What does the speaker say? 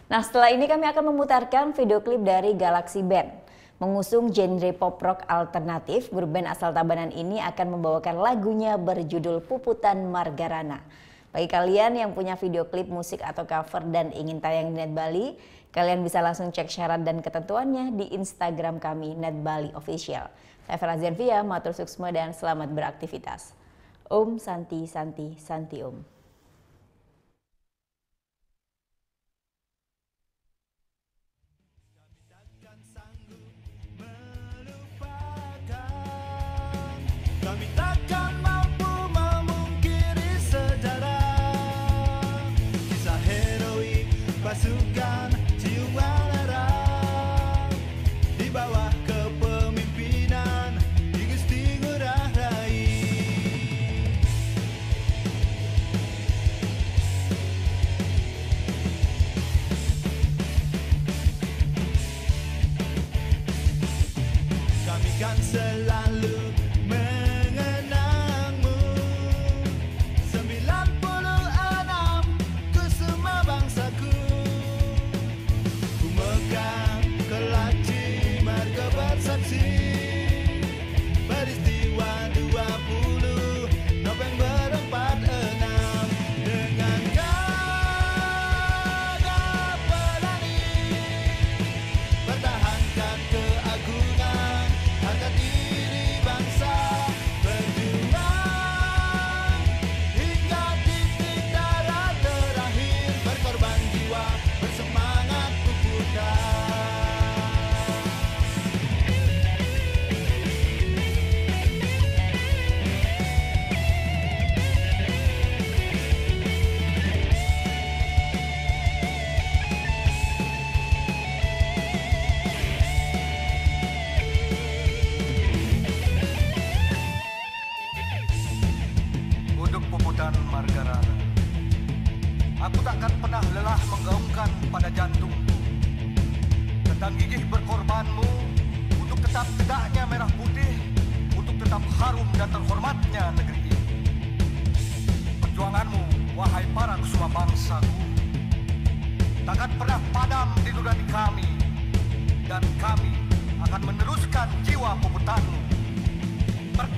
Nah, setelah ini kami akan memutarkan video klip dari Galaxy Band. Mengusung genre pop rock alternatif, grup band asal Tabanan ini akan membawakan lagunya berjudul Puputan Margarana. Bagi kalian yang punya video klip musik atau cover dan ingin tayang di Net Bali, kalian bisa langsung cek syarat dan ketentuannya di Instagram kami Net Bali Official. Saya Farah Zenvia, matur suksma dan selamat beraktivitas. Om Santi Santi Santi Om. Kami takkan mampu memungkiri sejarah kisah heroik pasukan ciuman darah di bawah kepemimpinan Ki Gusti Ngurah Rai. Kami kan selalu peristiwa 20 November 46 dengan gagah berani pertahankan keagungan harga diri bangsa, berjuang hingga titik darah terakhir, berkorban jiwa bersemangat puputan. Puputan Margarana, aku takkan pernah lelah menggaungkan pada jantungku tentang gigih berkorbanmu untuk tetap tegaknya merah putih, untuk tetap harum dan terhormatnya negeri ini. Perjuanganmu, wahai para kusuma bangsaku, takkan pernah padam di nurani kami, dan kami akan meneruskan jiwa puputanmu.